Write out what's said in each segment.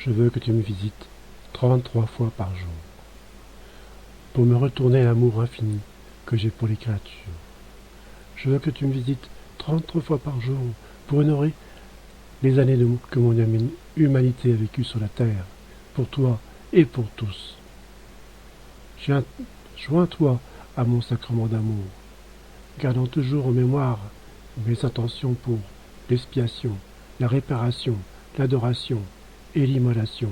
Je veux que tu me visites 33 fois par jour, pour me retourner l'amour infini que j'ai pour les créatures. Je veux que tu me visites 33 fois par jour, pour honorer les années que mon humanité a vécues sur la terre, pour toi et pour tous. Joins-toi à mon sacrement d'amour, gardant toujours en mémoire mes intentions pour l'expiation, la réparation, l'adoration et l'immolation.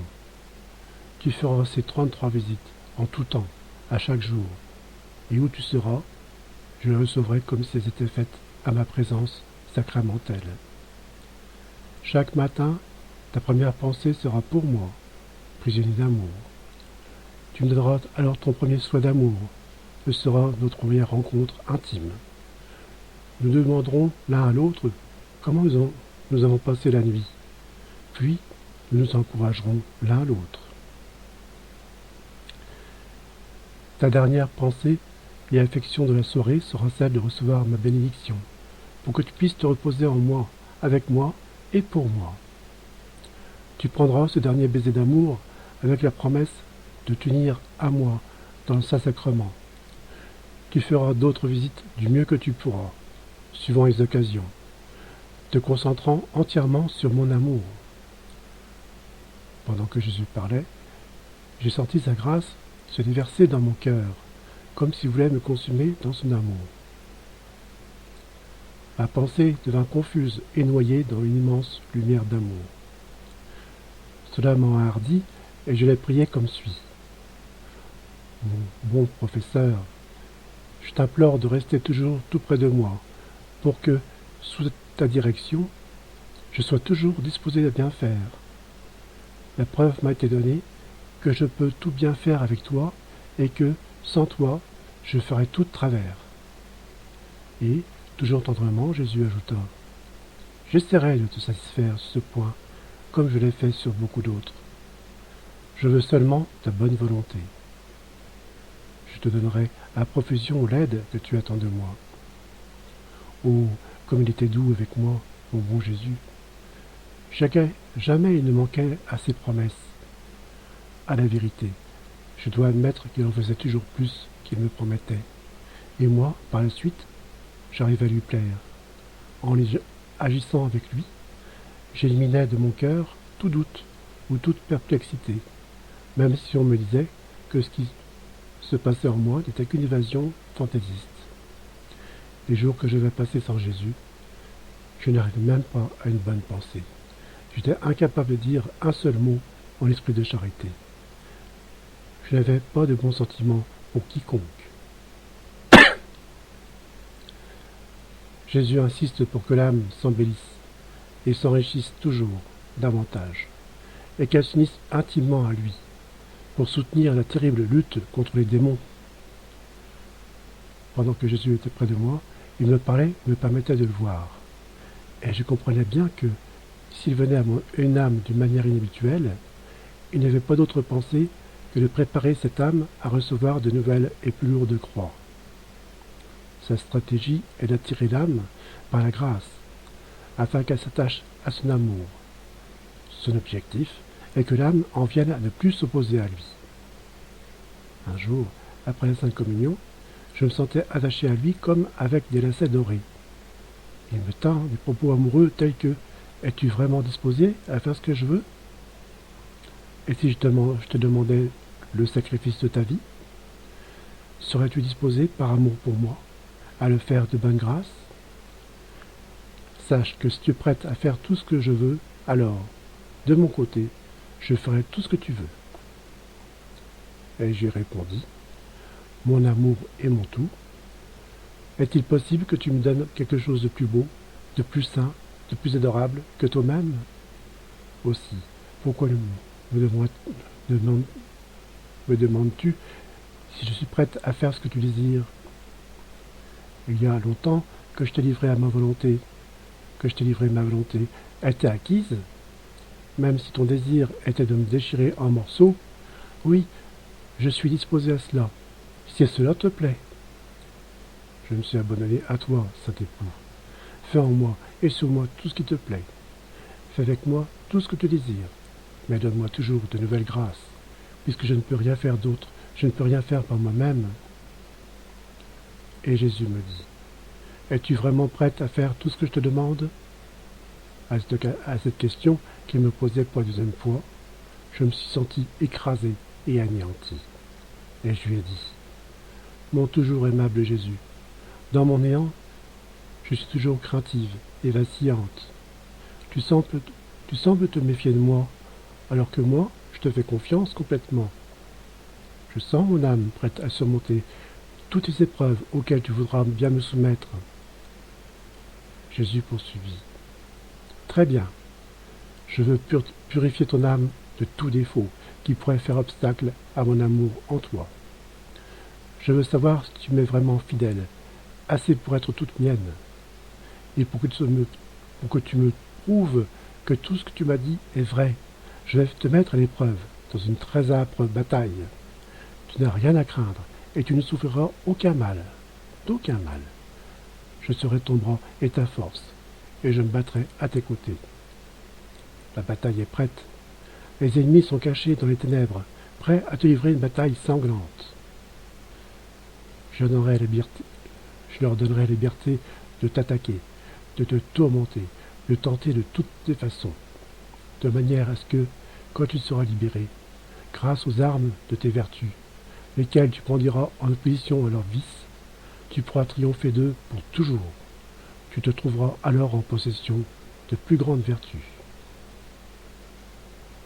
Tu feras ces 33 visites en tout temps, à chaque jour, et où tu seras, je le recevrai comme si elles étaient faites à ma présence sacramentelle. Chaque matin, ta première pensée sera pour moi, prisonnier d'amour. Tu me donneras alors ton premier souhait d'amour. Ce sera notre première rencontre intime. Nous demanderons l'un à l'autre comment nous avons passé la nuit. Puis, nous nous encouragerons l'un à l'autre. Ta dernière pensée et affection de la soirée sera celle de recevoir ma bénédiction, pour que tu puisses te reposer en moi, avec moi et pour moi. Tu prendras ce dernier baiser d'amour avec la promesse de t'unir à moi dans le Saint-Sacrement. Tu feras d'autres visites du mieux que tu pourras, suivant les occasions, te concentrant entièrement sur mon amour. Pendant que Jésus parlait, j'ai senti sa grâce se déverser dans mon cœur, comme s'il voulait me consumer dans son amour. Ma pensée devint confuse et noyée dans une immense lumière d'amour. Cela m'enhardit et je l'ai prié comme suit. Mon bon professeur, je t'implore de rester toujours tout près de moi, pour que, sous ta direction, je sois toujours disposé à bien faire. La preuve m'a été donnée que je peux tout bien faire avec toi et que, sans toi, je ferai tout de travers. Et, toujours tendrement, Jésus ajouta, « J'essaierai de te satisfaire sur ce point, comme je l'ai fait sur beaucoup d'autres. Je veux seulement ta bonne volonté. Je te donnerai à profusion l'aide que tu attends de moi. Oh, comme il était doux avec moi, mon bon Jésus. Jamais il ne manquait à ses promesses. À la vérité, je dois admettre qu'il en faisait toujours plus qu'il me promettait. Et moi, par la suite, j'arrivais à lui plaire. En agissant avec lui, j'éliminais de mon cœur tout doute ou toute perplexité, même si on me disait que ce qui se passait en moi n'était qu'une évasion fantaisiste. Les jours que je vais passer sans Jésus, je n'arrivais même pas à une bonne pensée. J'étais incapable de dire un seul mot en esprit de charité. Je n'avais pas de bons sentiments pour quiconque. Jésus insiste pour que l'âme s'embellisse et s'enrichisse toujours davantage, et qu'elle s'unisse intimement à lui, pour soutenir la terrible lutte contre les démons. Pendant que Jésus était près de moi, il me parlait, me permettait de le voir. Et je comprenais bien que, s'il venait à une âme d'une manière inhabituelle, il n'y avait pas d'autre pensée que de préparer cette âme à recevoir de nouvelles et plus lourdes croix. Sa stratégie est d'attirer l'âme par la grâce, afin qu'elle s'attache à son amour. Son objectif est que l'âme en vienne à ne plus s'opposer à lui. Un jour, après la Sainte Communion, je me sentais attaché à lui comme avec des lacets dorés. Il me tint des propos amoureux tels que « Es-tu vraiment disposé à faire ce que je veux ?» Et si je te demandais le sacrifice de ta vie, serais-tu disposé par amour pour moi à le faire de bonne grâce? Sache que si tu es prête à faire tout ce que je veux, alors, de mon côté, je ferai tout ce que tu veux. Et je lui répondis, mon amour est mon tout. Est-il possible que tu me donnes quelque chose de plus beau, de plus saint, de plus adorable que toi-même? Aussi, pourquoi me demandes-tu si je suis prête à faire ce que tu désires? Il y a longtemps que je t'ai livré à ma volonté, ma volonté. Elle t'est acquise, même si ton désir était de me déchirer en morceaux. Oui, je suis disposé à cela, si cela te plaît. Je me suis abandonné à toi, saint époux. Fais en moi et sur moi tout ce qui te plaît. Fais avec moi tout ce que tu désires. mais donne-moi toujours de nouvelles grâces, puisque je ne peux rien faire d'autre, je ne peux rien faire par moi-même. » Et Jésus me dit, « Es-tu vraiment prête à faire tout ce que je te demande ?» À cette question qu'il me posait pour la deuxième fois, je me suis senti écrasé et anéanti. Et je lui ai dit, « Mon toujours aimable Jésus, dans mon néant, je suis toujours craintive et vacillante. Tu sembles te méfier de moi, alors que moi, je te fais confiance complètement. Je sens mon âme prête à surmonter toutes les épreuves auxquelles tu voudras bien me soumettre. » Jésus poursuivit, « Très bien, je veux purifier ton âme de tout défaut qui pourrait faire obstacle à mon amour en toi. Je veux savoir si tu m'es vraiment fidèle, assez pour être toute mienne, et pour que tu me prouves que tout ce que tu m'as dit est vrai. Je vais te mettre à l'épreuve dans une très âpre bataille. Tu n'as rien à craindre, et tu ne souffriras aucun mal, d'aucun mal. Je serai ton bras et ta force, et je me battrai à tes côtés. La bataille est prête. Les ennemis sont cachés dans les ténèbres, prêts à te livrer une bataille sanglante. Je leur donnerai liberté de t'attaquer, de te tourmenter, de tenter de toutes les façons, de manière à ce que, quand tu seras libéré, grâce aux armes de tes vertus, lesquelles tu brandira en opposition à leurs vices, tu pourras triompher d'eux pour toujours. Tu te trouveras alors en possession de plus grandes vertus.